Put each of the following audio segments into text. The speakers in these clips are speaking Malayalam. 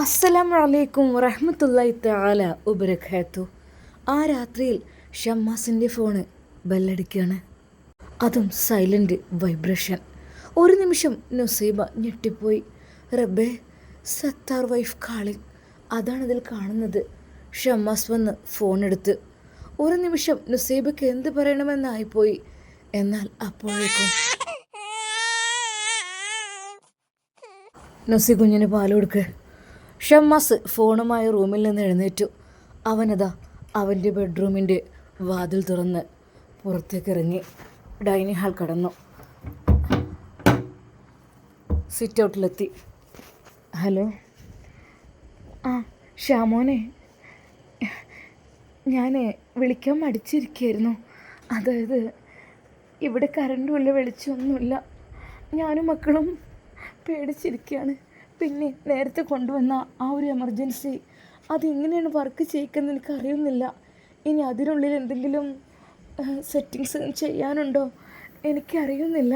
അസ്സലാമു അലൈക്കും വറഹ്മത്തുള്ളാഹി തആല വബറകാത്തു. ആ രാത്രിയിൽ ഷമ്മാസിൻ്റെ ഫോണ് ബെല്ലടിക്കുകയാണ്. അതും സൈലൻറ്റ് വൈബ്രേഷൻ. ഒരു നിമിഷം നുസൈബ ഞെട്ടിപ്പോയി. റബ്ബേ, സത്താർ വൈഫ് കാളിംഗ്. അതാണതിൽ കാണുന്നത്. ഷമ്മാസ് വന്ന് ഫോണെടുത്ത്. ഒരു നിമിഷം നുസൈബയ്ക്ക് എന്ത് പറയണമെന്നായിപ്പോയി. എന്നാൽ അപ്പോഴേക്കും നുസി കുഞ്ഞിന് പാൽ കൊടുക്ക്. ഷമ്മാസ് ഫോണുമായി റൂമിൽ നിന്ന് എഴുന്നേറ്റു. അവനതാ അവൻ്റെ ബെഡ്റൂമിൻ്റെ വാതിൽ തുറന്ന് പുറത്തേക്ക് ഇറങ്ങി ഡൈനിങ് ഹാൾ കടന്നു. സിറ്റ് ഔട്ടിലെത്തി. ഹലോ. ആ ഷാമോനെ, ഞാൻ വിളിക്കാൻ മടിച്ചിരിക്കുകയായിരുന്നു. അതായത് ഇവിടെ കറണ്ടുമില്ല, വെളിച്ചമൊന്നുമില്ല. ഞാനും മക്കളും പേടിച്ചിരിക്കുകയാണ്. പിന്നെ നേരത്തെ കൊണ്ടുവന്ന ആ ഒരു എമർജൻസി അതെങ്ങനെയാണ് വർക്ക് ചെയ്യിക്കുന്നത് എനിക്ക് അറിയുന്നില്ല. ഇനി അതിനുള്ളിൽ എന്തെങ്കിലും സെറ്റിങ്സ് ചെയ്യാനുണ്ടോ എനിക്കറിയുന്നില്ല.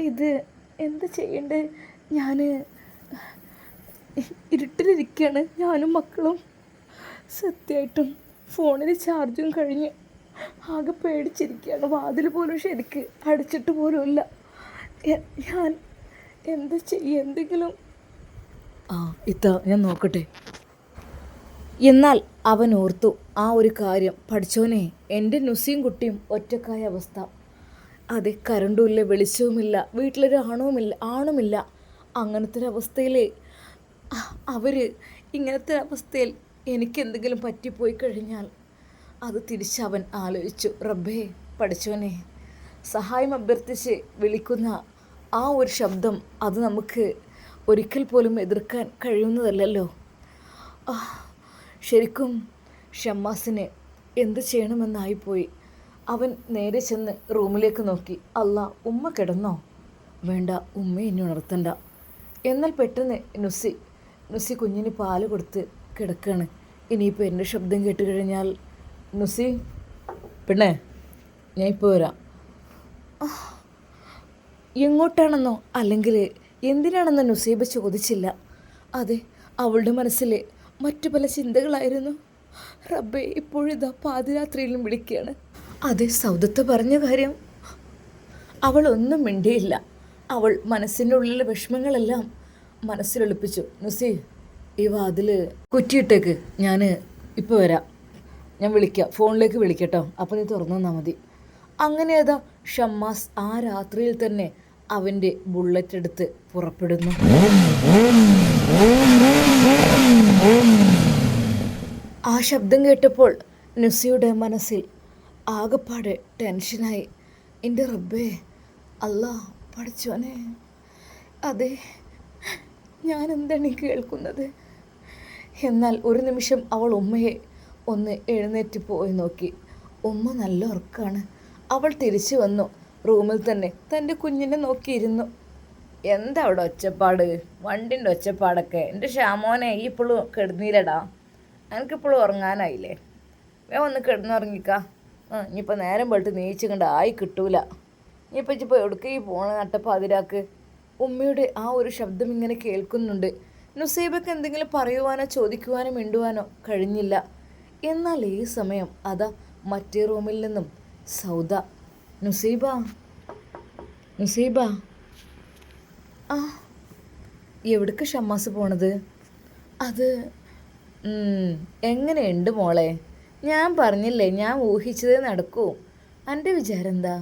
ഇത് എന്ത് ചെയ്യണ്ടേ? ഞാൻ ഇരുട്ടിലിരിക്കുകയാണ്, ഞാനും മക്കളും. സത്യമായിട്ടും ഫോണിൽ ചാർജും കഴിഞ്ഞ് ആകെ പേടിച്ചിരിക്കുകയാണ്. വാതിൽ പോലും ശരിക്ക് അടിച്ചിട്ട് പോലുമില്ല. ഞാൻ എന്താ ചെയ്യുക? എന്തെങ്കിലും ഞാൻ നോക്കട്ടെ. എന്നാൽ അവൻ ഓർത്തു ആ ഒരു കാര്യം. പഠിച്ചോനെ, എൻ്റെ നുസിയും കുട്ടിയും ഒറ്റക്കായ അവസ്ഥ. അതെ, കറണ്ടുമില്ല, വെളിച്ചവുമില്ല, വീട്ടിലൊരു ആണുമില്ല. അങ്ങനത്തെ ഒരു അവസ്ഥയിൽ ഇങ്ങനത്തെ അവസ്ഥയിൽ എനിക്കെന്തെങ്കിലും പറ്റിപ്പോയി കഴിഞ്ഞാൽ അത് തിരിച്ചവൻ ആലോചിച്ചു. റബ്ബേ, പഠിച്ചോനെ, സഹായം അഭ്യർത്ഥിച്ച് വിളിക്കുന്ന ആ ഒരു ശബ്ദം അത് നമുക്ക് ഒരിക്കൽ പോലും എതിർക്കാൻ കഴിയുന്നതല്ലല്ലോ. ശരിക്കും ഷമ്മാസിന് എന്ത് ചെയ്യണമെന്നായിപ്പോയി. അവൻ നേരെ ചെന്ന് റൂമിലേക്ക് നോക്കി. അല്ലാ, ഉമ്മ കിടന്നോ? വേണ്ട, ഉമ്മയെ ഇനി ഉണർത്തണ്ട. എന്നാൽ പെട്ടെന്ന് നുസി കുഞ്ഞിന് പാല് കൊടുത്ത് കിടക്കുകയാണ്. ഇനിയിപ്പോൾ എൻ്റെ ശബ്ദം കേട്ട് കഴിഞ്ഞാൽ നുസി, പെണ്ണേ, ഞാൻ ഇപ്പോൾ വരാം. എങ്ങോട്ടാണെന്നോ അല്ലെങ്കിൽ എന്തിനാണെന്നോ നുസൈബ ചോദിച്ചില്ല. അതെ, അവളുടെ മനസ്സിൽ മറ്റു പല ചിന്തകളായിരുന്നു. റബ്ബേ, ഇപ്പോഴിതാ പാതിരാത്രിയിലും വിളിക്കുകയാണ്. അതെ, സൗദത്ത് പറഞ്ഞ കാര്യം അവൾ ഒന്നും മിണ്ടിയില്ല. അവൾ മനസ്സിൻ്റെ ഉള്ളിലെ വിഷമങ്ങളെല്ലാം മനസ്സിലൊളിപ്പിച്ചു. നുസി, ഈ വാതിൽ കുറ്റിയിട്ടേക്ക്, ഞാൻ ഇപ്പോൾ വരാം. ഞാൻ വിളിക്കാം, ഫോണിലേക്ക് വിളിക്കട്ടോ, അപ്പോൾ നീ തുറന്നു തന്നാൽ മതി. അങ്ങനെ അതാ ഷമ്മാസ് ആ രാത്രിയിൽ തന്നെ അവൻ്റെ ബുള്ളറ്റ് എടുത്ത് പുറപ്പെടുന്നു. ആ ശബ്ദം കേട്ടപ്പോൾ നുസിയുടെ മനസ്സിൽ ആകെപ്പാടെ ടെൻഷനായി. എൻ്റെ റബ്ബേ, അല്ലാ, പഠിച്ചോനെ, അതെ, ഞാൻ എന്താണ് കേൾക്കുന്നത്? എന്നാൽ ഒരു നിമിഷം അവൾ ഉമ്മയെ ഒന്ന് എഴുന്നേറ്റ് പോയി നോക്കി. ഉമ്മ നല്ല ഉറക്കാണ്. അവൾ തിരിച്ചു വന്നു. റൂമിൽ തന്നെ തൻ്റെ കുഞ്ഞിനെ നോക്കിയിരുന്നു. എന്താ അവിടെ ഒച്ചപ്പാട്? വണ്ടിൻ്റെ ഒച്ചപ്പാടൊക്കെ. എൻ്റെ ഷാമോനെ, ഈ ഇപ്പോഴും കിടന്നീലടാ? എനിക്കിപ്പോഴും ഉറങ്ങാനായില്ലേ? ഒന്ന് കിടന്നുറങ്ങിക്കാ. ഇനിയിപ്പോൾ നേരം പോയിട്ട് നീച്ചുകൊണ്ട് ആയി കിട്ടൂല. ഇനിയിപ്പോൾ എവിടേക്ക് ഈ പോണ നട്ടപ്പാതിരാക്ക്? ഉമ്മയുടെ ആ ഒരു ശബ്ദം ഇങ്ങനെ കേൾക്കുന്നുണ്ട്. നുസൈബയ്ക്ക് എന്തെങ്കിലും പറയുവാനോ ചോദിക്കുവാനോ മിണ്ടുവാനോ കഴിഞ്ഞില്ല. എന്നാൽ ഈ സമയം അതാ മറ്റേ റൂമിൽ നിന്നും സൗദ. നുസൈബ, എവിടേക്ക് ഷമ്മാസ് പോണത്? അത് എങ്ങനെയുണ്ട് മോളെ? ഞാൻ പറഞ്ഞില്ലേ, ഞാൻ ഊഹിച്ചതേ നടക്കൂ. എൻ്റെ വിചാരം എന്താ?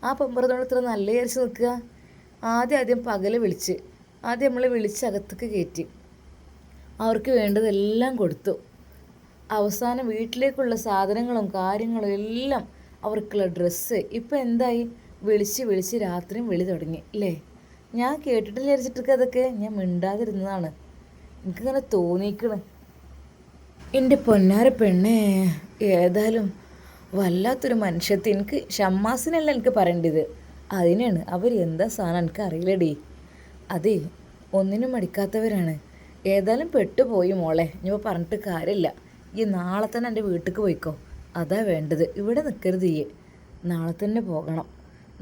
ആ പെമ്പറത്തോട് ഇത്ര നല്ല വിചാരിച്ച് നിൽക്കുക. ആദ്യം പകല് വിളിച്ച് നമ്മളെ വിളിച്ച് അകത്തേക്ക് കയറ്റി അവർക്ക് വേണ്ടതെല്ലാം കൊടുത്തു. അവസാനം വീട്ടിലേക്കുള്ള സാധനങ്ങളും കാര്യങ്ങളും എല്ലാം, അവർക്കുള്ള ഡ്രസ്സ്. ഇപ്പം എന്തായി? വിളിച്ച് രാത്രിയും വിളി തുടങ്ങി അല്ലേ? ഞാൻ കേട്ടിട്ടില്ല വിചാരിച്ചിട്ടൊക്കെ അതൊക്കെ ഞാൻ മിണ്ടാതിരുന്നതാണ്. എനിക്കിങ്ങനെ തോന്നിക്കണ്. എൻ്റെ പൊന്നാര പെണ്ണേ, ഏതായാലും വല്ലാത്തൊരു മനുഷ്യത്തി. എനിക്ക് ഷമ്മാസിനല്ല എനിക്ക് പറയേണ്ടത്, അതിനാണ്. അവർ എന്താ സാധനം എനിക്ക് അറിയില്ലടി. അതേ, ഒന്നിനും മടിക്കാത്തവരാണ്. ഏതായാലും പെട്ടുപോയി മോളെ. ഇനിയിപ്പോൾ പറഞ്ഞിട്ട് കാര്യമില്ല. ഈ നാളെ തന്നെ എൻ്റെ വീട്ടിലേക്ക് പോയിക്കോ. അതാ വേണ്ടത്. ഇവിടെ നിൽക്കരുത്. നാളെ തന്നെ പോകണം.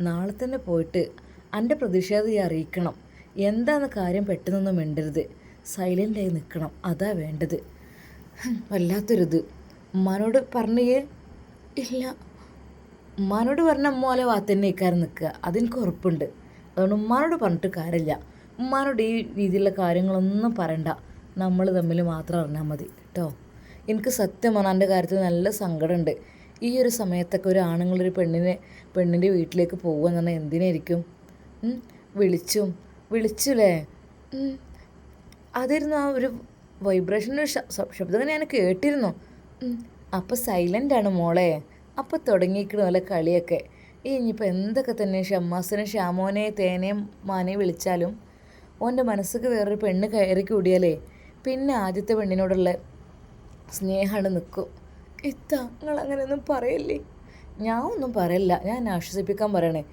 നാളെ തന്നെ പോയിട്ട് എൻ്റെ പ്രതിഷേധം അറിയിക്കണം. എന്താണെന്ന് കാര്യം പെട്ടെന്നൊന്നും മിണ്ടരുത്. സൈലൻ്റായി നിൽക്കണം, അതാ വേണ്ടത്. വല്ലാത്തൊരിത്. ഉമ്മാനോട് പറഞ്ഞേ ഇല്ല. ഉമ്മാനോട് പറഞ്ഞ ഉമ്മാലെ ഭാഗത്തന്നെ ഇക്കാരം നിൽക്കുക, അതെനിക്ക് ഉറപ്പുണ്ട്. അതുകൊണ്ട് ഉമ്മാനോട് പറഞ്ഞിട്ട് കാര്യമില്ല. ഉമ്മാനോട് ഈ രീതിയിലുള്ള കാര്യങ്ങളൊന്നും പറയണ്ട, നമ്മൾ തമ്മിൽ മാത്രം അറിഞ്ഞാൽ മതി കേട്ടോ. എനിക്ക് സത്യം പറഞ്ഞാൽ എൻ്റെ കാര്യത്തിൽ നല്ല സങ്കടമുണ്ട്. ഈ ഒരു സമയത്തൊക്കെ ഒരു ആണുങ്ങളൊരു പെണ്ണിൻ്റെ വീട്ടിലേക്ക് പോകുക എന്ന് പറഞ്ഞാൽ എന്തിനായിരിക്കും? വിളിച്ചുല്ലേ? അതായിരുന്നു ആ ഒരു വൈബ്രേഷൻ്റെ ശബ്ദം ഞാൻ കേട്ടിരുന്നു. അപ്പം സൈലൻ്റാണ് മോളെ. അപ്പം തുടങ്ങിയിരിക്കണ പോലെ കളിയൊക്കെ. ഇനിയിപ്പോൾ എന്തൊക്കെ തന്നെ ഷമ്മാസിനെ ഷാമോനെ തേനയും മാനയെ വിളിച്ചാലും ഓൻ്റെ മനസ്സിക്ക് വേറൊരു പെണ്ണ് കയറി കൂടിയാലേ പിന്നെ ആദ്യത്തെ പെണ്ണിനോടുള്ള സ്നേഹമാണ് നിൽക്കും. നിങ്ങൾ അങ്ങനെയൊന്നും പറയല്ലേ. ഞാൻ ഒന്നും പറയല്ല, ഞാൻ ആശ്വസിപ്പിക്കാൻ പറയണേ.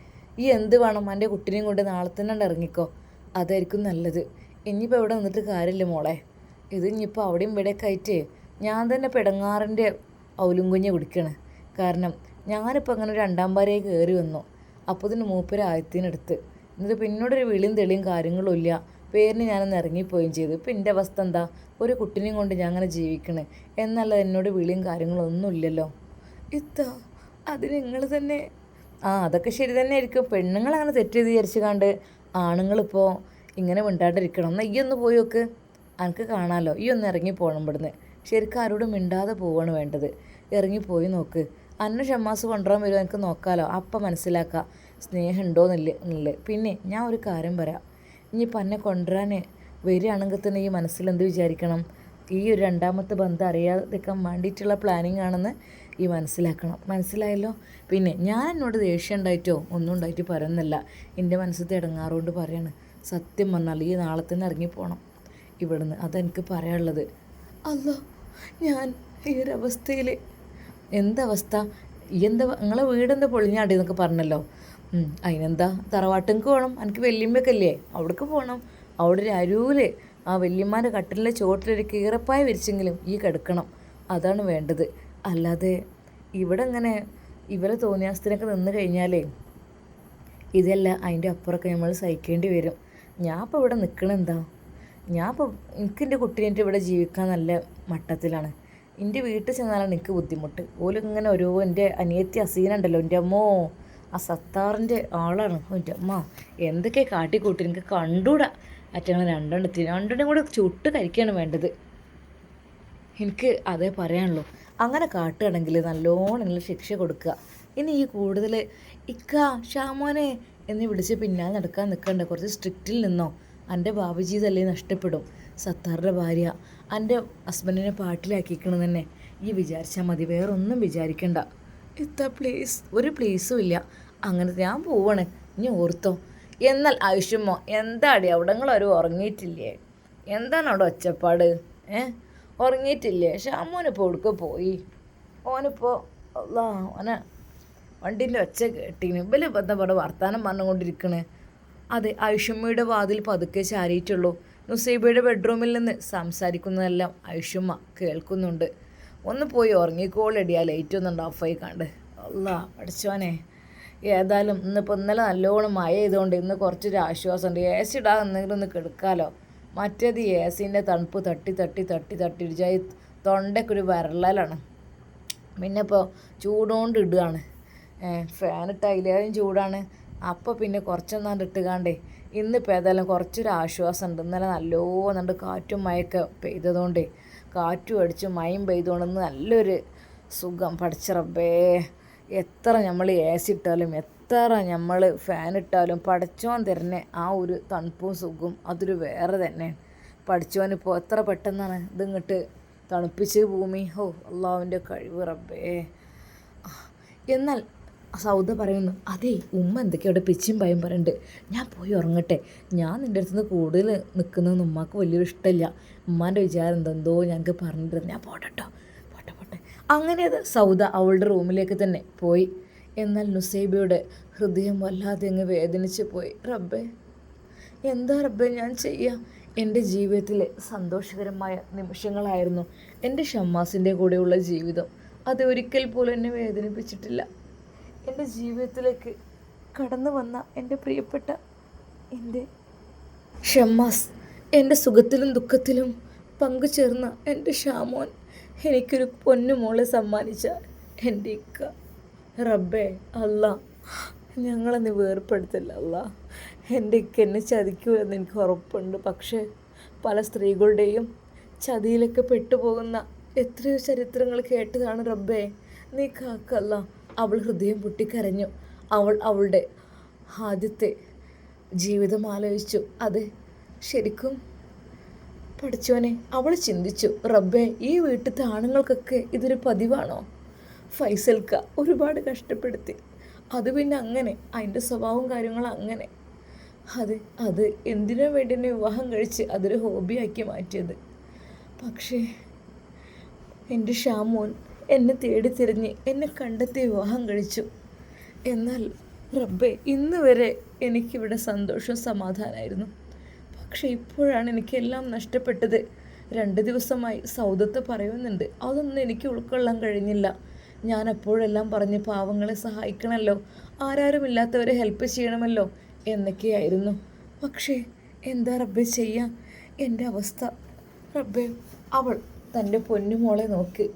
ഈ എന്ത് വേണം, എൻ്റെ കുട്ടീനെയും കൊണ്ട് നാളെ തന്നെ ഇറങ്ങിക്കോ, അതായിരിക്കും നല്ലത്. ഇനിയിപ്പോൾ ഇവിടെ നിന്നിട്ട് കാര്യമില്ല മോളെ. ഇത് ഇനിയിപ്പോൾ അവിടെയും ഇവിടെയൊക്കെ ആയിട്ട് ഞാൻ തന്നെ പെടങ്ങാറിൻ്റെ ഔലുംകുഞ്ഞ് കുടിക്കണേ. കാരണം ഞാനിപ്പോൾ അങ്ങനെ ഒരു രണ്ടാം ഭാര്യയെ കയറി വന്നു. അപ്പോൾ ഇതിന് മൂപ്പര് ആയത്തിനടുത്ത് എന്നിട്ട് പിന്നോടൊരു വിളിയും തെളിയും കാര്യങ്ങളും ഇല്ല. പേരിന് ഞാനൊന്ന് ഇറങ്ങിപ്പോവുകയും ചെയ്തു. ഇപ്പം എൻ്റെ അവസ്ഥ എന്താ? ഒരു കുട്ടീനെയും കൊണ്ട് ഞാൻ അങ്ങനെ ജീവിക്കണേ എന്നല്ല, എന്നോട് വിളിയും കാര്യങ്ങളൊന്നും ഇല്ലല്ലോ. അത് നിങ്ങൾ തന്നെ അതൊക്കെ ശരി തന്നെ ആയിരിക്കും. പെണ്ണുങ്ങളങ്ങനെ തെറ്റ് വിചാരിച്ച് കണ്ട് ആണുങ്ങളിപ്പോൾ ഇങ്ങനെ മിണ്ടാണ്ടിരിക്കണം. എന്നാൽ ഈ ഒന്ന് പോയി നോക്ക്, എനിക്ക് കാണാമല്ലോ. ഈ ഒന്ന് ഇറങ്ങിപ്പോകണം ഇവിടുന്ന്. ശരിക്കും ആരോടും മിണ്ടാതെ പോവുകയാണ് വേണ്ടത്. ഇറങ്ങിപ്പോയി നോക്ക്. അന്ന ഷമ്മാസ് കൊണ്ടുവരാൻ വരുമോ എനിക്ക് നോക്കാമല്ലോ. അപ്പം മനസ്സിലാക്കാം സ്നേഹം ഉണ്ടോയെന്നില്ല. പിന്നെ ഞാൻ ഒരു കാര്യം പറയാം. ഇനിയിപ്പോൾ എന്നെ കൊണ്ടുവരാൻ വരികയാണെങ്കിൽ തന്നെ ഈ മനസ്സിലെന്ത് വിചാരിക്കണം? ഈ ഒരു രണ്ടാമത്തെ ബന്ധം അറിയാതിരിക്കാൻ വേണ്ടിയിട്ടുള്ള പ്ലാനിങ് ആണെന്ന് ഈ മനസ്സിലായല്ലോ. പിന്നെ ഞാൻ എന്നോട് ദേഷ്യം ഉണ്ടായിട്ടോ ഒന്നും ഉണ്ടായിട്ട് പറയുന്നില്ല. എൻ്റെ മനസ്സിൽ ഇടങ്ങാറുകൊണ്ട് പറയാണ്. സത്യം വന്നാൽ ഈ നാളെ തന്നെ ഇറങ്ങിപ്പോകണം ഇവിടുന്ന്, അതെനിക്ക് പറയാനുള്ളത്. അല്ലോ, ഞാൻ ഈ ഒരു അവസ്ഥയിൽ എന്തവസ്ഥ? നിങ്ങളെ വീടെന്താ പൊളിഞ്ഞാടി എന്നൊക്കെ പറഞ്ഞല്ലോ. അതിനെന്താ, തറവാട്ടിലേക്ക് പോകണം. എനിക്ക് വല്യമ്മക്കല്ലേ, അവിടേക്ക് പോകണം. അവിടെ ഒരു അരൂല് ആ വല്യമ്മാൻ്റെ കട്ടിലിൻ്റെ ചോട്ടിലൊരു കീറപ്പായ വിരിച്ചെങ്കിലും ഈ കിടക്കണം, അതാണ് വേണ്ടത്. അല്ലാതെ ഇവിടെ ഇങ്ങനെ ഇവരെ തോന്നിയാസത്തിനൊക്കെ നിന്ന് കഴിഞ്ഞാലേ ഇതല്ല അതിൻ്റെ അപ്പുറമൊക്കെ നമ്മൾ സഹിക്കേണ്ടി വരും. ഞാൻ ഇപ്പോൾ ഇവിടെ നിൽക്കണെന്താ? എനിക്ക് എൻ്റെ കുട്ടീനെ ഇവിടെ ജീവിക്കാൻ നല്ല മട്ടത്തിലാണ്. എൻ്റെ വീട്ടിൽ ചെന്നാലാണ് എനിക്ക് ബുദ്ധിമുട്ട്. ഓലിങ്ങനെ എൻ്റെ അനിയത്തി അസീനുണ്ടല്ലോ, എൻ്റെ അമ്മോ, ആ സത്താറിൻ്റെ ആളാണ്. എൻ്റെ അമ്മ എന്തൊക്കെ കാട്ടിക്കൂട്ടി എനിക്ക് കണ്ടൂടാ. അറ്റങ്ങൾ രണ്ടെണ്ണം കൂടെ ചുട്ട് കരിക്കുകയാണ് വേണ്ടത്. എനിക്ക് അതേ പറയാനുള്ളൂ. അങ്ങനെ കാട്ടുകയാണെങ്കിൽ നല്ലോണം നിങ്ങൾ ശിക്ഷ കൊടുക്കുക. ഇനി ഈ കൂടുതൽ ഷാമോനെ എന്ന് വിളിച്ച് പിന്നാലെ നടക്കാൻ നിൽക്കണ്ട. കുറച്ച് സ്ട്രിക്റ്റിൽ നിന്നോ. എൻ്റെ ബാബുജീതല്ലേ നഷ്ടപ്പെടും. സത്താറിൻ്റെ ഭാര്യ എൻ്റെ ഹസ്ബൻഡിനെ പാട്ടിലാക്കിക്കണമെന്ന് തന്നെ ഈ വിചാരിച്ചാൽ മതി, വേറൊന്നും വിചാരിക്കണ്ട. പ്ലീസ്. ഒരു പ്ലീസും ഇല്ല. അങ്ങനെ ഞാൻ പോവാണ്, ഇനി ഓർത്തോ. എന്നാൽ ആയുഷ്യമോ എന്താടി അവിടെ നിങ്ങളൊരു ഉറങ്ങിയിട്ടില്ലേ? എന്താണ് അവിടെ ഒച്ചപ്പാട്? ഉറങ്ങിയിട്ടില്ലേ? ഷാമോനിപ്പോൾ എവിടേക്ക് പോയി? ഓനിപ്പോൾ ഓനെ വണ്ടീൻ്റെ ഒച്ച കേട്ടിന്. ഇവല് എന്താ പറയുക, വർത്താനം പറഞ്ഞുകൊണ്ടിരിക്കണേ. അതെ, ആയുഷമ്മയുടെ വാതിൽ പതുക്കെ ചാരിയിട്ടുള്ളൂ. നുസൈബയുടെ ബെഡ്റൂമിൽ നിന്ന് സംസാരിക്കുന്നതെല്ലാം ആയുഷമ്മ കേൾക്കുന്നുണ്ട്. ഒന്ന് പോയി ഉറങ്ങിക്കോളടിയാ, ലൈറ്റൊന്നും ഓഫായി കണ്ട്. പഠിച്ചോനെ, ഏതായാലും ഇന്നലെ നല്ലോണം മഴ ചെയ്തുകൊണ്ട് ഇന്ന് കുറച്ചൊരു ആശ്വാസമുണ്ട്. എ സി ഇടാൻ എന്തെങ്കിലും ഒന്ന് കെടുക്കാമല്ലോ. മറ്റേത് എ സിൻ്റെ തണുപ്പ് തട്ടി ഇടിച്ചാൽ തൊണ്ടയ്ക്ക് ഒരു വരളലാണ്. പിന്നെ ഇപ്പോൾ ചൂടുകൊണ്ട് ഇടുകയാണ്. ഫാനിട്ട് അതിലേറെ ചൂടാണ്. അപ്പോൾ പിന്നെ കുറച്ചൊന്നാണ്ട് ഇട്ടുകാണ്ടേ ഇന്നിപ്പോൾ ഏതായാലും കുറച്ചൊരു ആശ്വാസമുണ്ട്. ഇന്നലെ നല്ലോണം കാറ്റും മഴയൊക്കെ പെയ്തതുകൊണ്ടേ, കാറ്റും അടിച്ചും മഴയും പെയ്തുകൊണ്ടെന്ന് നല്ലൊരു സുഖം. പഠിച്ച റബ്ബേ, എത്ര നമ്മൾ എ സി ഇട്ടാലും എത്ര നമ്മൾ ഫാൻ ഇട്ടാലും പഠിച്ചോൻ തരുന്ന ആ ഒരു തണുപ്പും സുഖവും അതൊരു വേറെ തന്നെ. പഠിച്ചോനിപ്പോൾ എത്ര പെട്ടെന്നാണ് ഇതിങ്ങോട്ട് തണുപ്പിച്ച് ഭൂമി. അള്ളാഹുവിൻ്റെ കഴിവ് റബ്ബേ. എന്നാൽ സൗദ പറയുന്നു, അതേ ഉമ്മ എന്തൊക്കെയോ അവിടെ പിച്ചും ഭയം പറയുന്നുണ്ട്. ഞാൻ പോയി ഉറങ്ങട്ടെ. ഞാൻ നിൻ്റെ അടുത്ത് നിന്ന് കൂടുതൽ നിൽക്കുന്നതെന്ന് ഉമ്മാക്ക് വലിയൊരു ഇഷ്ടമില്ല. ഉമ്മാൻ്റെ വിചാരം എന്തെന്തോ ഞങ്ങൾക്ക് പറഞ്ഞിട്ട് ഞാൻ പോട്ടെ. അങ്ങനെ അത് സൗദ അവളുടെ റൂമിലേക്ക് തന്നെ പോയി. എന്നാൽ നുസൈബയുടെ ഹൃദയം വല്ലാതെ അങ്ങ് വേദനിച്ച് പോയി. റബ്ബേ, എന്താ റബ്ബേ ഞാൻ ചെയ്യുക? എൻ്റെ ജീവിതത്തിലെ സന്തോഷകരമായ നിമിഷങ്ങളായിരുന്നു എൻ്റെ ഷമ്മാസിൻ്റെ കൂടെയുള്ള ജീവിതം. അത് ഒരിക്കൽ പോലും എന്നെ വേദനിപ്പിച്ചിട്ടില്ല. എൻ്റെ ജീവിതത്തിലേക്ക് കടന്നു വന്ന എൻ്റെ പ്രിയപ്പെട്ട എൻ്റെ ഷമ്മാസ് എൻ്റെ സുഖത്തിലും ദുഃഖത്തിലും പങ്കുചേർന്ന എൻ്റെ ഷാമോൻ എനിക്കൊരു പൊന്നുമോളെ സമ്മാനിച്ച എൻ്റെ ഇക്ക. റബ്ബേ അല്ലാ, ഞങ്ങളെ നീ വേർപ്പെടുത്തില്ല അല്ലാ. എൻ്റെ ഇക്ക എന്നെ ചതിക്കൂലെന്ന് എനിക്ക് ഉറപ്പുണ്ട്. പക്ഷേ പല സ്ത്രീകളുടെയും ചതിയിലൊക്കെ പെട്ടുപോകുന്ന എത്രയോ ചരിത്രങ്ങൾ കേട്ടതാണ് റബ്ബേ. നീ കാക്കല്ല. അവൾ ഹൃദയം പൊട്ടിക്കരഞ്ഞു. അവൾ അവളുടെ ആദ്യത്തെ ജീവിതം ആലോചിച്ചു. അത് ശരിക്കും പഠിച്ചോനെ അവൾ ചിന്തിച്ചു, റബ്ബേ ഈ വീട്ടിലത്തെ ആണുങ്ങൾക്കൊക്കെ ഇതൊരു പതിവാണോ? ഫൈസൽക്ക ഒരുപാട് കഷ്ടപ്പെടുത്തി. അത് പിന്നെ അങ്ങനെ അതിൻ്റെ സ്വഭാവവും കാര്യങ്ങളും അങ്ങനെ അത് എന്തിനു വേണ്ടി എന്നെ വിവാഹം കഴിച്ച് അതൊരു ഹോബിയാക്കി മാറ്റിയത്. പക്ഷേ എൻ്റെ ഷാമോൻ എന്നെ തേടി തിരിഞ്ഞ് എന്നെ കണ്ടെത്തി വിവാഹം കഴിച്ചു. എന്നാൽ റബ്ബേ ഇന്ന് വരെ എനിക്കിവിടെ സന്തോഷവും സമാധാനമായിരുന്നു. പക്ഷേ ഇപ്പോഴാണ് എനിക്കെല്ലാം നഷ്ടപ്പെട്ടത്. 2 ദിവസമായി സൗദത്ത് പറയുന്നുണ്ട്. അതൊന്നും എനിക്ക് ഉൾക്കൊള്ളാൻ കഴിഞ്ഞില്ല. ഞാൻ അപ്പോഴെല്ലാം പറഞ്ഞ് പാവങ്ങളെ സഹായിക്കണമല്ലോ, ആരാരുമില്ലാത്തവരെ ഹെൽപ്പ് ചെയ്യണമല്ലോ എന്നൊക്കെയായിരുന്നു. പക്ഷേ എന്താ റബ്ബേ ചെയ്യാൻ എൻ്റെ അവസ്ഥ? റബ്ബേ അവൾ തൻ്റെ പൊന്നുമോളെ നോക്കി.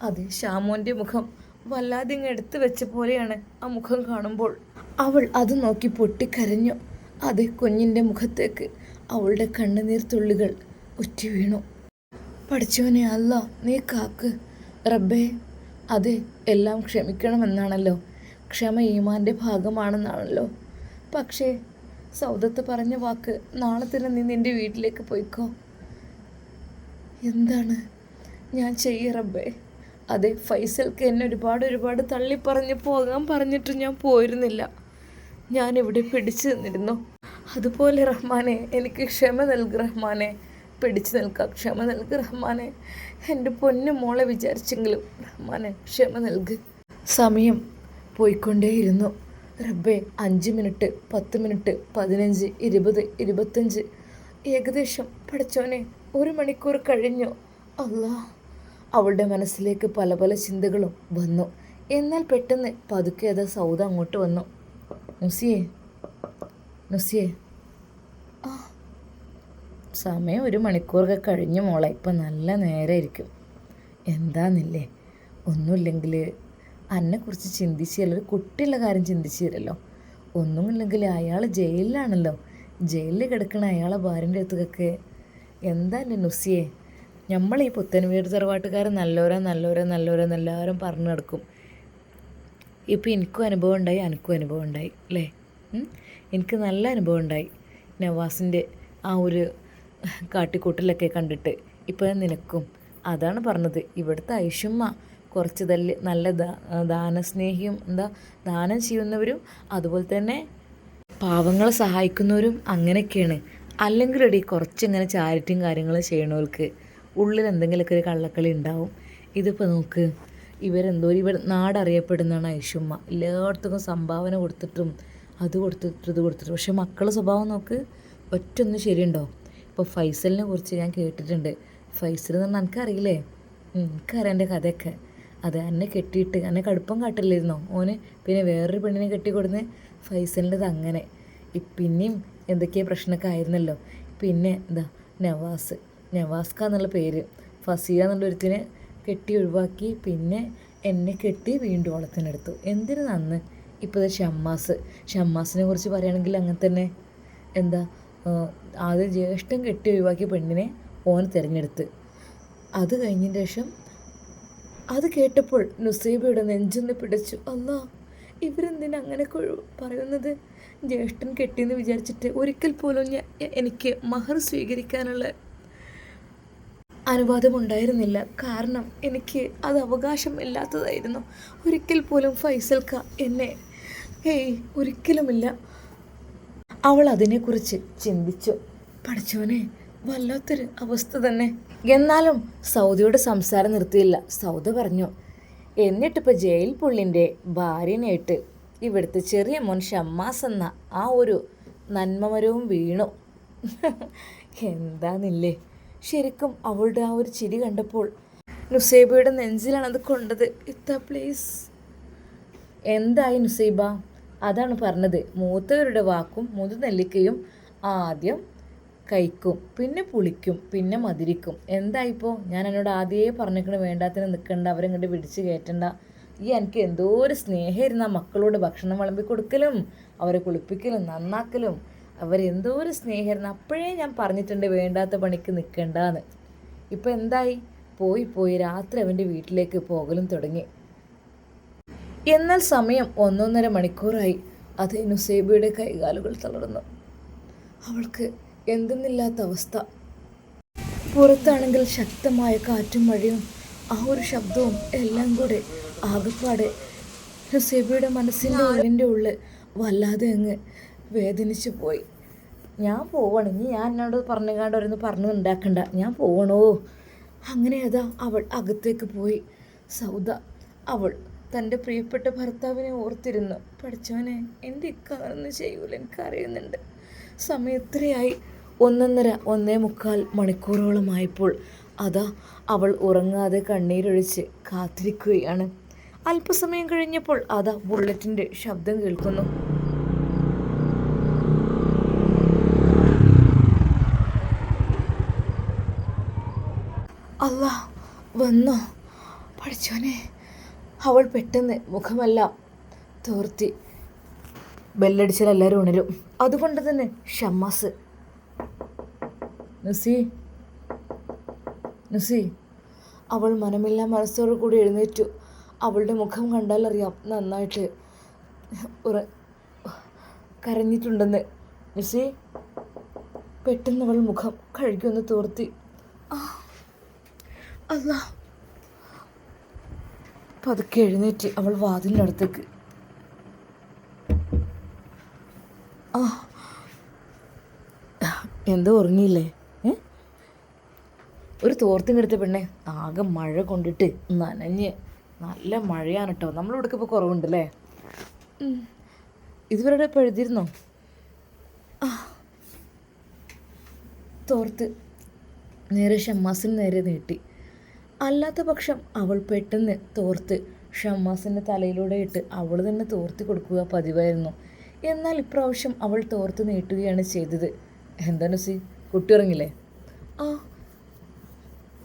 അത് ഷാമോൻ്റെ മുഖം വല്ലാതെ ഇങ്ങ് എടുത്തു വെച്ച പോലെയാണ് ആ മുഖം കാണുമ്പോൾ. അവൾ അത് നോക്കി പൊട്ടിക്കരഞ്ഞു. അത് കുഞ്ഞിൻ്റെ മുഖത്തേക്ക് അവളുടെ കണ്ണുനീർ തുള്ളികൾ ഉറ്റി വീണു. പഠിച്ചവനെ അല്ല നീ കാക്ക് റബ്ബേ. അത് എല്ലാം ക്ഷമിക്കണമെന്നാണല്ലോ, ക്ഷമ ഈമാൻ്റെ ഭാഗമാണെന്നാണല്ലോ. പക്ഷേ സൗദത്ത് പറഞ്ഞ വാക്ക്, നാളെ തന്നെ നീ നിൻ്റെ വീട്ടിലേക്ക് പോയിക്കോ. എന്താണ് ഞാൻ ചെയ്യ റബ്ബേ? അതെ, ഫൈസൽക്ക് എന്നെ ഒരുപാട് തള്ളിപ്പറഞ്ഞ് പോകാൻ പറഞ്ഞിട്ട് ഞാൻ പോയിരുന്നില്ല. ഞാനിവിടെ പിടിച്ചു നിന്നിരുന്നു. അതുപോലെ റഹ്മാനെ എനിക്ക് ക്ഷമ നൽകി റഹ്മാനെ, പിടിച്ചു നിൽക്കാം. ക്ഷമ നൽകി റഹ്മാനെ. എൻ്റെ പൊന്നു മോളെ വിചാരിച്ചെങ്കിലും റഹ്മാനെ ക്ഷമ നൽകി. സമയം പോയിക്കൊണ്ടേയിരുന്നു റബ്ബേ. 5 മിനിറ്റ്, 10 മിനിറ്റ്, 15, 20, 25, ഏകദേശം പഠിച്ചോനെ 1 മണിക്കൂർ കഴിഞ്ഞു. അല്ലാ, അവളുടെ മനസ്സിലേക്ക് പല പല ചിന്തകളും വന്നു. എന്നാൽ പെട്ടെന്ന് പതുക്കെ അത് സൗദ അങ്ങോട്ട് വന്നു. നുസിയേ ആ സമയം 1 മണിക്കൂറൊക്കെ കഴിഞ്ഞു മോളെ. ഇപ്പം നല്ല നേരമായിരിക്കും. എന്താന്നില്ലേ, ഒന്നുമില്ലെങ്കിൽ എന്നെക്കുറിച്ച് ചിന്തിച്ചില്ല, ഒരു കുട്ടിയുള്ള കാര്യം ചിന്തിച്ചില്ലല്ലോ. ഒന്നുമില്ലെങ്കിൽ അയാൾ ജയിലിലാണല്ലോ, ജയിലിൽ കിടക്കണ അയാളെ ഭാര്യൻ്റെ അടുത്തൊക്കെ. എന്താ എൻ്റെ നുസിയെ, നമ്മൾ ഈ പുത്തൻ വീട് തറവാട്ടുകാരൻ നല്ലോരെന്ന് എല്ലാവരും പറഞ്ഞു നടക്കും. ഇപ്പോൾ എനിക്കും അനുഭവം ഉണ്ടായി, എനിക്കും അനുഭവം ഉണ്ടായി അല്ലേ? എനിക്ക് നല്ല അനുഭവം ഉണ്ടായി നവാസിൻ്റെ ആ ഒരു കാട്ടിക്കൂട്ടലൊക്കെ കണ്ടിട്ട്. ഇപ്പോൾ നിനക്കും അതാണ് പറഞ്ഞത്. ഇവിടുത്തെ ഐഷുമ്മ കുറച്ച് നല്ല ദാനസ്നേഹിയും ദാനം ചെയ്യുന്നവരും അതുപോലെ തന്നെ പാവങ്ങളെ സഹായിക്കുന്നവരും അങ്ങനെയൊക്കെയാണ്. അല്ലെങ്കിലടി കുറച്ചിങ്ങനെ ചാരിറ്റിയും കാര്യങ്ങളും ചെയ്യണവർക്ക് ഉള്ളിൽ എന്തെങ്കിലുമൊക്കെ ഒരു കള്ളക്കളി ഉണ്ടാവും. ഇതിപ്പോൾ നോക്ക്, ഇവർ നാടറിയപ്പെടുന്നതാണ് ഐഷുമ്മ. എല്ലായിടത്തും സംഭാവന കൊടുത്തിട്ടും ഇത് കൊടുത്തിട്ടും. പക്ഷെ മക്കളുടെ സ്വഭാവം നോക്ക്, ഒറ്റൊന്നും ശരിയുണ്ടോ? ഇപ്പോൾ ഫൈസലിനെ കുറിച്ച് ഞാൻ കേട്ടിട്ടുണ്ട്. ഫൈസൽ എന്ന് പറഞ്ഞാൽ എനിക്കറിയില്ലേ? എനിക്കറിയാം എൻ്റെ കഥയൊക്കെ. അത് എന്നെ കെട്ടിയിട്ട് എന്നെ കടുപ്പം കാട്ടില്ലായിരുന്നോ ഓന്? പിന്നെ വേറൊരു പെണ്ണിനെ കെട്ടിക്കൊടുന്ന് ഫൈസലിൻ്റെത് അങ്ങനെ. പിന്നെയും എന്തൊക്കെയോ പ്രശ്നമൊക്കെ ആയിരുന്നല്ലോ. പിന്നെ നവാസ്ക എന്നുള്ള പേര്, ഫസിയ എന്നുള്ള ഒരുത്തിനെ കെട്ടി ഒഴിവാക്കി. പിന്നെ എന്നെ കെട്ടി വീണ്ടും ഓളത്തിനെടുത്തു. എന്തിനു നന്ന്. ഇപ്പോൾ ഇത് ഷമ്മാസിനെ കുറിച്ച് പറയുകയാണെങ്കിൽ അങ്ങനെ തന്നെ. ആദ്യം ജ്യേഷ്ഠൻ കെട്ടി ഒഴിവാക്കിയ പെണ്ണിനെ ഓന് തിരഞ്ഞെടുത്ത്. അത് കഴിഞ്ഞതിന് ശേഷം അത് കേട്ടപ്പോൾ നുസൈബയുടെ നെഞ്ചൊന്ന് പിടിച്ചു. അല്ലാ, ഇവരെന്തിനാ അങ്ങനെയൊക്കെ പറയുന്നത്? ജ്യേഷ്ഠൻ കെട്ടിയെന്ന് വിചാരിച്ചിട്ട് ഒരിക്കൽ പോലും എനിക്ക് മഹർ സ്വീകരിക്കാനുള്ള അനുവാദമുണ്ടായിരുന്നില്ല. കാരണം എനിക്ക് അത് അവകാശം ഇല്ലാത്തതായിരുന്നു. ഒരിക്കൽ പോലും ഫൈസൽക്ക എന്നെ ഒരിക്കലുമില്ല. അവൾ അതിനെക്കുറിച്ച് ചിന്തിച്ചു. പഠിച്ചോനെ, വല്ലാത്തൊരു അവസ്ഥ തന്നെ. എന്നാലും സൗദയുടെ സംസാരം നിർത്തിയില്ല. സൗദ പറഞ്ഞു, എന്നിട്ടിപ്പോൾ ജയിൽ പുള്ളിൻ്റെ ഭാര്യനായിട്ട് ഇവിടുത്തെ ചെറിയ മോൻ ഷമ്മാസ് എന്ന ആ ഒരു നന്മമരവും വീണു. എന്താന്നില്ലേ? ശരിക്കും അവളുടെ ആ ഒരു ചിരി കണ്ടപ്പോൾ നുസൈബയുടെ നെഞ്ചിലാണത് കൊണ്ടത്. ഇത്ത പ്ലീസ്. എന്തായി നുസൈബ? അതാണ് പറഞ്ഞത്, മൂത്തവരുടെ വാക്കും മുതുനെല്ലിക്കയും ആദ്യം കഴിക്കും, പിന്നെ പുളിക്കും, പിന്നെ മധുരിക്കും. എന്തായിപ്പോൾ ഞാൻ എന്നോട് ആദ്യമേ പറഞ്ഞിരിക്കണ വേണ്ടാത്തിന് നിൽക്കണ്ട, അവരെങ്ങോട്ട് പിടിച്ച് കയറ്റണ്ട. ഈ എനിക്ക് എന്തോ ഒരു സ്നേഹമായിരുന്നു ആ മക്കളോട് ഭക്ഷണം വിളമ്പി കൊടുക്കലും അവരെ കുളിപ്പിക്കലും നന്നാക്കലും. അവരെന്തോ ഒരു സ്നേഹമായിരുന്നു. അപ്പോഴേ ഞാൻ പറഞ്ഞിട്ടുണ്ട് വേണ്ടാത്ത പണിക്ക് നിൽക്കണ്ടെന്ന്. ഇപ്പം എന്തായി? പോയി രാത്രി അവൻ്റെ വീട്ടിലേക്ക് പോകലും തുടങ്ങി. എന്നാൽ സമയം 1.5 മണിക്കൂറായി. അത് നുസൈബയുടെ കൈകാലുകൾ തളർന്നു. അവൾക്ക് എന്തെന്നില്ലാത്ത അവസ്ഥ. പുറത്താണെങ്കിൽ ശക്തമായ കാറ്റും മഴയും ആ ഒരു ശബ്ദവും എല്ലാം കൂടെ ആകെപ്പാടെ നുസൈബയുടെ മനസ്സിൻ്റെ ഉള്ളിൻ്റെ ഉള്ളിൽ വല്ലാതെ അങ്ങ് വേദനിച്ചു പോയി. ഞാൻ പോവണം, ഇനി ഞാൻ എന്നോട് പറഞ്ഞുകാണ്ട് അവരൊന്ന് പറഞ്ഞു ഉണ്ടാക്കണ്ട, ഞാൻ പോവണോ. അങ്ങനെ അതാ അവൾ അകത്തേക്ക് പോയി. സൗദ അവൾ തൻ്റെ പ്രിയപ്പെട്ട ഭർത്താവിനെ ഓർത്തിരുന്നു. പഠിച്ചവനെ, എൻ്റെ ഇക്കാരൊന്നും ചെയ്യൂല, എനിക്കറിയുന്നുണ്ട്. സമയം എത്രയായി? 1.5 1.25 മണിക്കൂറോളമായപ്പോൾ അതാ അവൾ ഉറങ്ങാതെ കണ്ണീരൊഴിച്ച് കാത്തിരിക്കുകയാണ്. അല്പസമയം കഴിഞ്ഞപ്പോൾ അതാ ബുള്ളറ്റിൻ്റെ ശബ്ദം കേൾക്കുന്നു. അല്ലാ, വന്നോ പഠിച്ചോനെ. അവൾ പെട്ടെന്ന് മുഖമെല്ലാം തോർത്തി. ബെല്ലടിച്ചാൽ എല്ലാവരും ഉണരും. അതുകൊണ്ട് തന്നെ ഷമ്മാസ്, നുസി അവൾ മനമില്ലാ മനസ്സോടു കൂടി എഴുന്നേറ്റു. അവളുടെ മുഖം കണ്ടാലറിയാം നന്നായിട്ട് കരഞ്ഞിട്ടുണ്ടെന്ന്. നുസി പെട്ടെന്ന് അവൾ മുഖം കഴുകിയൊന്ന് തോർത്തി. അല്ലാ. പതുക്കെ എഴുന്നേറ്റ് അവൾ വാതിലിൻ്റെ അടുത്തേക്ക്. എന്തോ ഉറങ്ങിയില്ലേ? ഒരു തോർത്തും എടുത്ത പെണ്ണെ, ആകെ മഴ കൊണ്ടിട്ട് നനഞ്ഞ്. നല്ല മഴയാണ് കേട്ടോ. നമ്മളിവിടേക്ക് ഇപ്പോൾ കുറവുണ്ടല്ലേ. ഇതുവരെ ഇപ്പോൾ എഴുതിയിരുന്നോ? തോർത്ത് നേരെ ഷമ്മാസിന് നേരെ നീട്ടി. അല്ലാത്ത പക്ഷം അവൾ പെട്ടെന്ന് തോർത്ത് ഷമ്മാസിൻ്റെ തലയിലൂടെ ഇട്ട് അവൾ തന്നെ തോർത്തി കൊടുക്കുക പതിവായിരുന്നു. എന്നാൽ ഇപ്രാവശ്യം അവൾ തോർത്ത് നീട്ടുകയാണ് ചെയ്തത്. എന്താ നുസി, കുട്ടി ഉറങ്ങില്ലേ?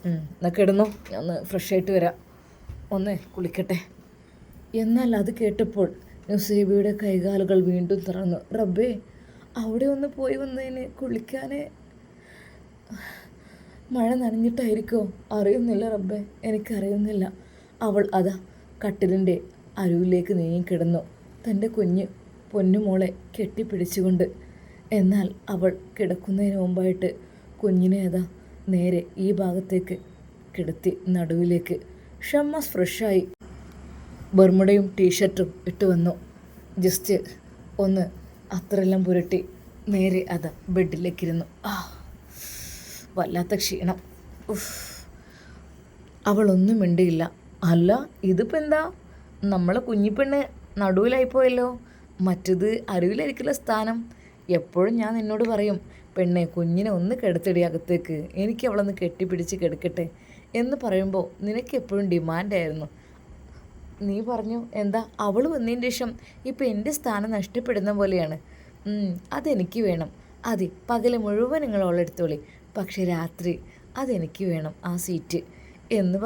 എന്നാൽ കിടന്നോ, ഞാൻ ഒന്ന് ഫ്രഷായിട്ട് വരാം, ഒന്ന് കുളിക്കട്ടെ. എന്നാൽ അത് കേട്ടപ്പോൾ നുസൈബയുടെ കൈകാലുകൾ വീണ്ടും തുറന്നു. റബ്ബേ, അവിടെ ഒന്ന് പോയി വന്നതിന് കുളിക്കാനേ മഴ നനഞ്ഞിട്ടായിരിക്കോ? അറിയുന്നില്ല റബ്ബേ, എനിക്കറിയുന്നില്ല. അവൾ അതാ കട്ടിലിൻ്റെ അരുവിലേക്ക് നീങ്ങിക്കിടന്നു, തൻ്റെ പൊന്നുമോളെ കെട്ടിപ്പിടിച്ചുകൊണ്ട്. എന്നാൽ അവൾ കിടക്കുന്നതിന് മുമ്പായിട്ട് കുഞ്ഞിനെ അതാ നേരെ ഈ ഭാഗത്തേക്ക് കിടത്തി, നടുവിലേക്ക്. ഷമ്മാസ് ഫ്രഷായി ബർമുടയും ടീഷർട്ടും ഇട്ട് വന്നു. ജസ്റ്റ് ഒന്ന് അത്രയെല്ലാം പുരട്ടി നേരെ അതാ ബെഡിലേക്കിരുന്നു. വല്ലാത്ത ക്ഷീണം. അവളൊന്നും മിണ്ടിയില്ല. അല്ല, ഇതിപ്പോൾ എന്താ, നമ്മളെ കുഞ്ഞിപ്പെണ്ണ് നടുവിലായിപ്പോയല്ലോ. മറ്റത് അരുവിലായിരിക്കില്ല സ്ഥാനം. എപ്പോഴും ഞാൻ നിന്നോട് പറയും, പെണ്ണെ കുഞ്ഞിനെ ഒന്ന് കിടത്തിടി അകത്തേക്ക്, എനിക്ക് അവളൊന്ന് കെട്ടിപ്പിടിച്ച് കിടക്കട്ടെ എന്ന് പറയുമ്പോൾ നിനക്ക് എപ്പോഴും ഡിമാൻഡായിരുന്നു. നീ പറഞ്ഞു എന്താ, അവൾ വന്നതിന് ശേഷം ഇപ്പം എൻ്റെ സ്ഥാനം നഷ്ടപ്പെടുന്ന പോലെയാണ്. അതെനിക്ക് വേണം. അതെ, പകൽ മുഴുവൻ നിങ്ങൾ അവളെടുത്തോളി, പക്ഷെ രാത്രി അതെനിക്ക് വേണം ആ സീറ്റ് എന്ന്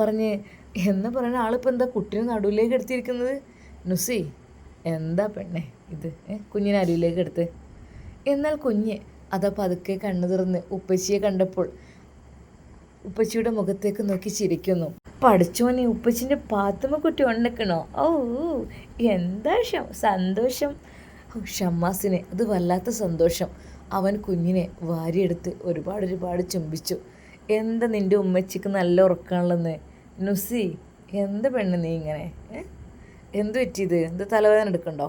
പറയുന്ന ആളിപ്പോൾ എന്താ കുട്ടീനെ നടുവിലേക്ക് എടുത്തിരിക്കുന്നത്? നുസി, എന്താ പെണ്ണെ ഇത്, കുഞ്ഞിനെ അരുവിലേക്ക് എടുത്ത്. എന്നാൽ കുഞ്ഞ് അതാ പതുക്കെ കണ്ണു തുറന്ന് ഉപ്പച്ചിയെ കണ്ടപ്പോൾ ഉപ്പച്ചിയുടെ മുഖത്തേക്ക് നോക്കി ചിരിക്കുന്നു. പഠിച്ചോനെ, ഉപ്പച്ചിൻ്റെ പാത്തുമ്മക്കുട്ടി ഉണ്ണക്കണോ? എന്താ സന്തോഷം. ഷമ്മാസിന് അത് വല്ലാത്ത സന്തോഷം. അവൻ കുഞ്ഞിനെ വാരിയെടുത്ത് ഒരുപാട് ചുംബിച്ചു. എന്താ നിൻ്റെ ഉമ്മച്ചിക്ക് നല്ല ഉറക്കാനുള്ളെന്ന്? നുസി, എന്താ പെണ്ണ് നീ ഇങ്ങനെ, എന്ത് പറ്റിയത്? എന്ത് തലവേദന എടുക്കണ്ടോ?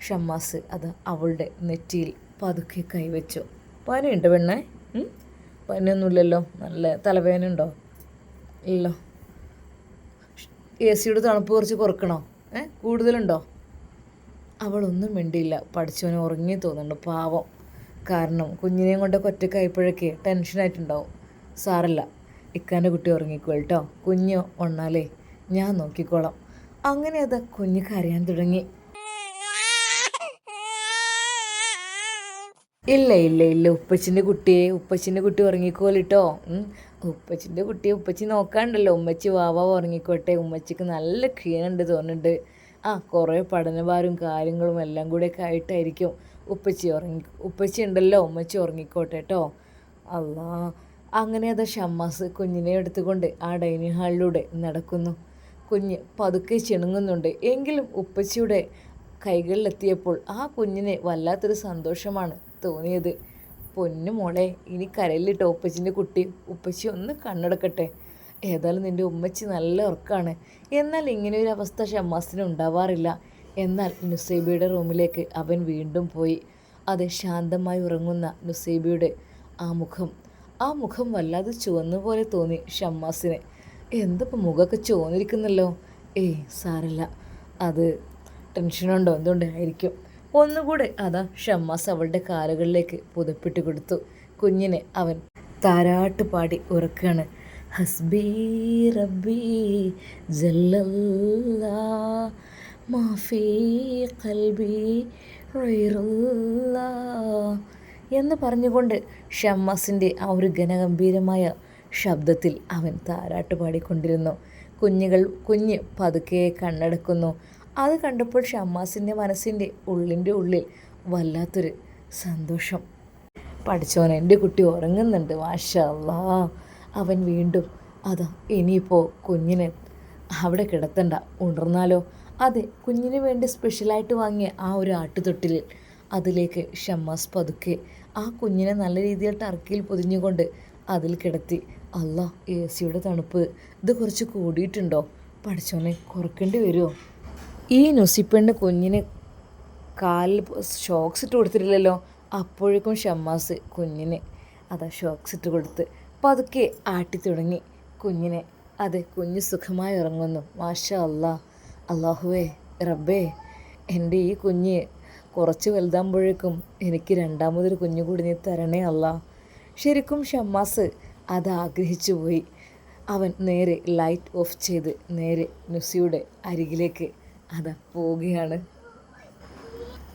ഷമ്മാസ് അത് അവളുടെ നെറ്റിയിൽ പതുക്കെ കൈവച്ചു. പനിയുണ്ടോ പെണ്ണെ? പനിയൊന്നുമില്ലല്ലോ. നല്ല തലവേദന ഉണ്ടോ? ഇല്ലല്ലോ. AC-യുടെ തണുപ്പ് കുറച്ച് കുറക്കണോ? കൂടുതലുണ്ടോ? അവളൊന്നും മിണ്ടിയില്ല. പഠിച്ചവന് ഉറങ്ങി തോന്നുന്നുണ്ട്, പാവം. കാരണം കുഞ്ഞിനെയും കൊണ്ടൊക്കെ ഒറ്റയ്ക്കായപ്പോഴൊക്കെ ടെൻഷനായിട്ടുണ്ടാവും. സാരല്ല, ഇക്കാൻ്റെ കുട്ടി ഉറങ്ങിക്കോ കേട്ടോ. കുഞ്ഞ് ഉണ്ണാലേ ഞാൻ നോക്കിക്കോളാം. അങ്ങനെ അത് കുഞ്ഞ് കരയാൻ തുടങ്ങി. ഇല്ല ഇല്ല ഇല്ല, ഉപ്പച്ചിൻ്റെ കുട്ടി ഉറങ്ങിക്കോലിട്ടോ. ഉപ്പച്ചിൻ്റെ കുട്ടിയെ ഉപ്പച്ചി നോക്കാണ്ടല്ലോ. ഉമ്മച്ചി വാവ ഉറങ്ങിക്കോട്ടെ. ഉമ്മച്ചിക്ക് നല്ല ക്ഷീണമുണ്ട് തോന്നുന്നുണ്ട്. കുറേ പഠനഭാരവും കാര്യങ്ങളും എല്ലാം കൂടെയൊക്കെ ആയിട്ടായിരിക്കും ഉപ്പച്ചി ഉണ്ടല്ലോ, ഉമ്മച്ചി ഉറങ്ങിക്കോട്ടെ കേട്ടോ. അല്ലാ, അങ്ങനെ അത് ഷമ്മാസ് കുഞ്ഞിനെ എടുത്തുകൊണ്ട് ആ ഡൈനിങ് ഹാളിലൂടെ നടക്കുന്നു. കുഞ്ഞ് പതുക്കെ ചിണുങ്ങുന്നുണ്ട്. എങ്കിലും ഉപ്പച്ചിയുടെ കൈകളിലെത്തിയപ്പോൾ ആ കുഞ്ഞിന് വല്ലാത്തൊരു സന്തോഷമാണ് തോന്നിയത്. പൊന്നു മോളെ, ഇനി കരയിലിട്ടോ ഉപ്പച്ചിൻ്റെ കുട്ടി. ഉപ്പച്ചി ഒന്ന് കണ്ണടക്കട്ടെ. ഏതായാലും നിൻ്റെ ഉമ്മച്ചി നല്ല ഉറക്കാണ്. എന്നാൽ ഇങ്ങനെയൊരു അവസ്ഥ ഷമ്മാസിന് ഉണ്ടാവാറില്ല. എന്നാൽ നുസൈബയുടെ റൂമിലേക്ക് അവൻ വീണ്ടും പോയി. അത് ശാന്തമായി ഉറങ്ങുന്ന നുസൈബയുടെ ആ മുഖം വല്ലാതെ ചുവന്ന പോലെ തോന്നി ഷമ്മാസിന്. എന്തപ്പോൾ മുഖമൊക്കെ ചുവന്നിരിക്കുന്നല്ലോ. സാരല്ല, അത് ടെൻഷനുണ്ടോ എന്തുകൊണ്ടായിരിക്കും. ഒന്നുകൂടെ അതാ ഷമ്മാസ് അവളുടെ കാലുകളിലേക്ക് പുതപ്പിട്ട് കൊടുത്തു. കുഞ്ഞിനെ അവൻ താരാട്ട് പാടി ഉറക്കുകയാണ്. ഹസ്ബി റബ്ബി ജല്ലല്ലാ മാഫി ഖൽബി ഗൈറുല്ലാ എന്ന് പറഞ്ഞുകൊണ്ട് ഷമ്മാസിൻ്റെ ആ ഒരു ഘനഗംഭീരമായ ശബ്ദത്തിൽ അവൻ താരാട്ട് പാടിക്കൊണ്ടിരുന്നു. കുഞ്ഞ് പതുക്കെ കണ്ണടക്കുന്നു. അത് കണ്ടപ്പോൾ ഷമ്മാസിൻ്റെ മനസ്സിൻ്റെ ഉള്ളിൽ വല്ലാത്തൊരു സന്തോഷം. പഠിച്ചോൻ, എൻ്റെ കുട്ടി ഉറങ്ങുന്നുണ്ട്, മാഷാ അല്ലാ. അവൻ വീണ്ടും ഇനിയിപ്പോൾ കുഞ്ഞിനെ അവിടെ കിടത്തണ്ട, ഉണർന്നാലോ. അതെ, കുഞ്ഞിന് വേണ്ടി സ്പെഷ്യലായിട്ട് വാങ്ങിയ ആ ഒരു ആട്ടുതൊട്ടിലിൽ അതിലേക്ക് ഷമ്മാസ് പതുക്കെ ആ കുഞ്ഞിനെ നല്ല രീതിയിൽ ടർക്കിയിൽ പൊതിഞ്ഞുകൊണ്ട് അതിൽ കിടത്തി. അല്ലാ, AC-യുടെ തണുപ്പ് ഇത് കുറച്ച് കൂടിയിട്ടുണ്ടോ? പഠിച്ചോനെ, കുറയ്ക്കേണ്ടി വരുമോ? ഈ നുസിപ്പെണ്ണ് കുഞ്ഞിന് കാലിൽ ഷോക്സ് ഇട്ട് കൊടുത്തിട്ടില്ലല്ലോ. അപ്പോഴേക്കും ഷമ്മാസ് കുഞ്ഞിന് ഷോക്സ് ഇട്ട് കൊടുത്ത് പതുക്കെ ആട്ടി തുടങ്ങി കുഞ്ഞിനെ. കുഞ്ഞ് സുഖമായി ഉറങ്ങുന്നു. മാഷാ അല്ലാ. അല്ലാഹുവേ റബ്ബേ, എൻ്റെ ഈ കുഞ്ഞ് കുറച്ച് വലുതാകുമ്പോഴേക്കും എനിക്ക് രണ്ടാമതൊരു കുഞ്ഞു കൂടി നീ തരണേ അല്ലാ. ശരിക്കും ഷമ്മാസ് ആഗ്രഹിച്ചു പോയി. അവൻ നേരെ ലൈറ്റ് ഓഫ് ചെയ്ത് നേരെ നുസിയുടെ അരികിലേക്ക് പോവുകയാണ്.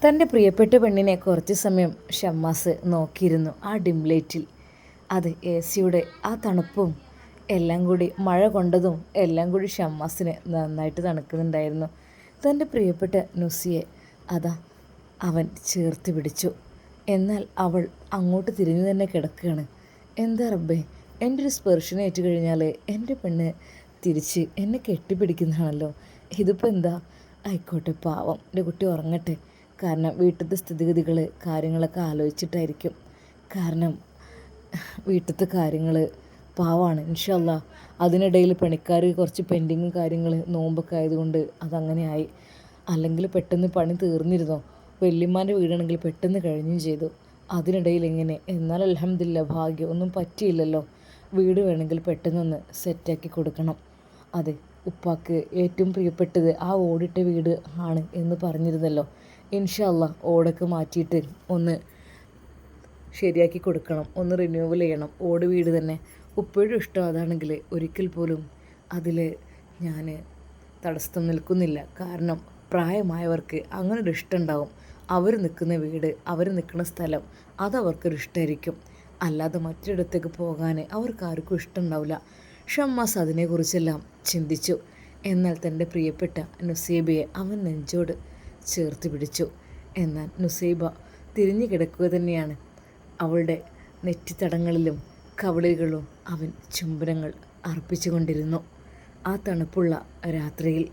തൻ്റെ പ്രിയപ്പെട്ട പെണ്ണിനെ കുറച്ച് സമയം ഷമ്മാസ് നോക്കിയിരുന്നു ആ ഡിം ലൈറ്റിൽ. AC-യുടെ ആ തണുപ്പും എല്ലാം കൂടി, മഴ കൊണ്ടതും എല്ലാം കൂടി ഷമ്മാസിന് നന്നായിട്ട് തണുക്കുന്നുണ്ടായിരുന്നു. തൻ്റെ പ്രിയപ്പെട്ട നുസിയെ അവൻ ചേർത്ത് പിടിച്ചു. എന്നാൽ അവൾ അങ്ങോട്ട് തിരിഞ്ഞു തന്നെ കിടക്കുകയാണ്. എന്താ റബ്ബേ, എൻ്റെ ഒരു സ്പർശനം ഏറ്റു കഴിഞ്ഞാൽ എൻ്റെ പെണ്ണ് തിരിച്ച് എന്നെ കെട്ടിപ്പിടിക്കുന്നതാണല്ലോ. ഇതിപ്പോൾ എന്താ? ആയിക്കോട്ടെ, പാവം, എൻ്റെ കുട്ടി ഉറങ്ങട്ടെ. കാരണം വീട്ടിലത്തെ സ്ഥിതിഗതികൾ കാര്യങ്ങളൊക്കെ ആലോചിച്ചിട്ടായിരിക്കും. കാരണം വീട്ടിലത്തെ കാര്യങ്ങൾ പാവമാണ്. ഇൻഷാ അല്ലാ. അതിനിടയിൽ പണിക്കാർ കുറച്ച് പെൻഡിങ്ങും കാര്യങ്ങൾ നോമ്പൊക്കെ ആയതുകൊണ്ട് അതങ്ങനെയായി. അല്ലെങ്കിൽ പെട്ടെന്ന് പണി തീർന്നിരുന്നോ. വല്യമ്മാൻ്റെ വീടാണെങ്കിൽ പെട്ടെന്ന് കഴിഞ്ഞും ചെയ്തു. അതിനിടയിൽ എങ്ങനെ? എന്നാൽ അൽഹംദുലില്ലാ, ഭാഗ്യം, ഒന്നും പറ്റിയില്ലല്ലോ. വീട് വേണമെങ്കിൽ പെട്ടെന്നൊന്ന് സെറ്റാക്കി കൊടുക്കണം. ഉപ്പാക്ക് ഏറ്റവും പ്രിയപ്പെട്ടത് ആ ഓടിട്ട വീട് ആണ് എന്ന് പറഞ്ഞിരുന്നല്ലോ. ഇൻഷാ അല്ലാ, ഓടൊക്കെ മാറ്റിയിട്ട് ഒന്ന് ശരിയാക്കി കൊടുക്കണം, ഒന്ന് റിന്യൂവൽ ചെയ്യണം. ഓട് വീട് തന്നെ ഉപ്പയുടെ ഇഷ്ടം അതാണെങ്കിൽ ഒരിക്കൽ പോലും അതിൽ ഞാൻ തടസ്സം നിൽക്കുന്നില്ല. കാരണം പ്രായമായവർക്ക് അങ്ങനൊരു ഇഷ്ടം ഉണ്ടാവും. അവർ നിൽക്കുന്ന വീട്, അവർ നിൽക്കുന്ന സ്ഥലം അതവർക്കൊരു ഇഷ്ടമായിരിക്കും. അല്ലാതെ മറ്റൊരിടത്തേക്ക് പോകാൻ അവർക്കാർക്കും ഇഷ്ടമുണ്ടാവില്ല. ഷമ്മാസ് അതിനെക്കുറിച്ചെല്ലാം ചിന്തിച്ചു. എന്നാൽ തൻ്റെ പ്രിയപ്പെട്ട നുസൈബയെ അവൻ നെഞ്ചോട് ചേർത്ത് പിടിച്ചു. എന്നാൽ നുസൈബ തിരിഞ്ഞു കിടക്കുക തന്നെയാണ്. അവളുടെ നെറ്റിത്തടങ്ങളിലും കവിളുകളിലും അവൻ ചുംബനങ്ങൾ അർപ്പിച്ചുകൊണ്ടിരുന്നു. ആ തണുപ്പുള്ള രാത്രിയിൽ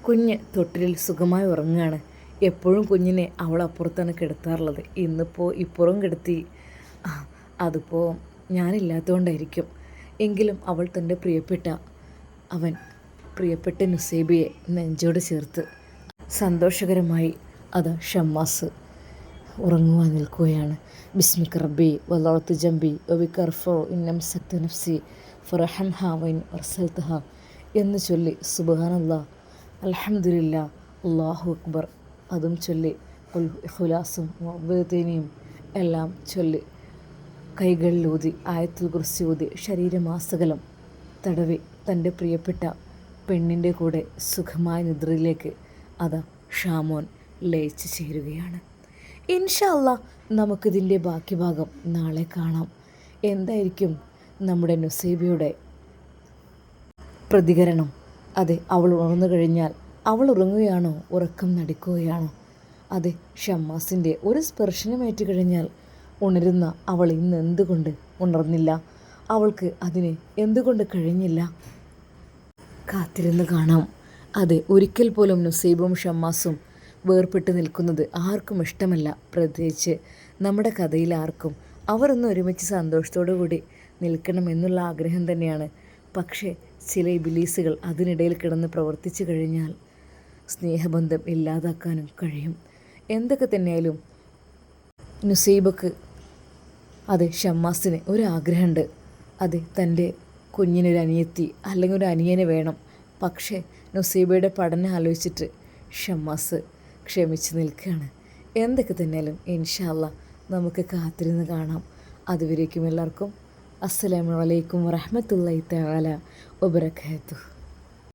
കുഞ്ഞ് തൊട്ടിലിൽ സുഖമായി ഉറങ്ങുകയാണ്. എപ്പോഴും കുഞ്ഞിനെ അവൾ അപ്പുറത്താണ് കിടത്താറുള്ളത്. ഇന്നിപ്പോൾ ഇപ്പുറം കിടത്തി. അതിപ്പോൾ ഞാനില്ലാത്തതുകൊണ്ടായിരിക്കും. എങ്കിലും അവൾ തൻ്റെ പ്രിയപ്പെട്ട നുസൈബയെ നെഞ്ചോട് ചേർത്ത് സന്തോഷകരമായി ഷമ്മാസ് ഉറങ്ങുവാൻ നിൽക്കുകയാണ്. ബിസ്മിക റബ്ബി വലഅതു ജംബി വബിക അർഫഉ ഇന്നംസക്തു നഫ്സി ഫറഹംഹാ വഇൻ അർസൽതഹാ എന്ന് ചൊല്ലി സുബ്ഹാനല്ലാഹ്, അൽഹംദുലില്ലാഹ്, അല്ലാഹു അക്ബർ അതും ചൊല്ലി ഇഖ്ലാസും വഅവ്വദീനിയും എല്ലാം ചൊല്ലി കൈകളിലൂതി ആയത്തുൽ കുർസി ഊതി ശരീരമാസകലം തടവി തൻ്റെ പ്രിയപ്പെട്ട പെണ്ണിൻ്റെ കൂടെ സുഖമായ നിദ്രയിലേക്ക് ഷാമോൻ ലയിച്ചു ചേരുകയാണ്. ഇൻഷാ അല്ലാ, നമുക്കിതിൻ്റെ ബാക്കി ഭാഗം നാളെ കാണാം. എന്തായിരിക്കും നമ്മുടെ നുസൈബയുടെ പ്രതികരണം? അതെ, അവൾ ഉണർന്നു കഴിഞ്ഞാൽ അവൾ ഉറങ്ങുകയാണോ, ഉറക്കം നടിക്കുകയാണോ? അതെ, ഷമ്മാസിൻ്റെ ഒരു സ്പർശനമേറ്റ് കഴിഞ്ഞാൽ ഉണരുന്ന അവൾ ഇന്ന് എന്തുകൊണ്ട് ഉണർന്നില്ല? അവൾക്ക് അതിന് എന്തുകൊണ്ട് കഴിഞ്ഞില്ല? കാത്തിരുന്ന് കാണാം. അതെ, ഒരിക്കൽ പോലും നുസൈബും ഷമ്മാസും വേർപെട്ട് നിൽക്കുന്നത് ആർക്കും ഇഷ്ടമല്ല. പ്രത്യേകിച്ച് നമ്മുടെ കഥയിൽ ആർക്കും. അവർ ഒന്ന് ഒരുമിച്ച് സന്തോഷത്തോടു കൂടി നിൽക്കണം എന്നുള്ള ആഗ്രഹം തന്നെയാണ്. പക്ഷേ ചില ഇബിലീസുകൾ അതിനിടയിൽ കിടന്ന് പ്രവർത്തിച്ചു കഴിഞ്ഞാൽ സ്നേഹബന്ധം ഇല്ലാതാക്കാനും കഴിയും. എന്തൊക്കെ തന്നെയായാലും നുസൈബക്ക്, അതെ ഷമ്മാസിന് ഒരാഗ്രഹമുണ്ട്. അതെ, തൻ്റെ കുഞ്ഞിനൊരു അനിയത്തി അല്ലെങ്കിൽ ഒരു അനിയനെ വേണം. പക്ഷേ നുസൈബയുടെ പഠനം ആലോചിച്ചിട്ട് ഷമ്മാസ് ക്ഷമിച്ച് നിൽക്കുകയാണ്. എന്തൊക്കെ തന്നെയാലും ഇൻഷാ അല്ലാ നമുക്ക് കാത്തിരുന്ന് കാണാം. അതുവരേക്കും എല്ലാവർക്കും അസ്സലാമു അലൈക്കും വറഹ്മത്തുള്ളാഹി തആല വബറകാതുഹു.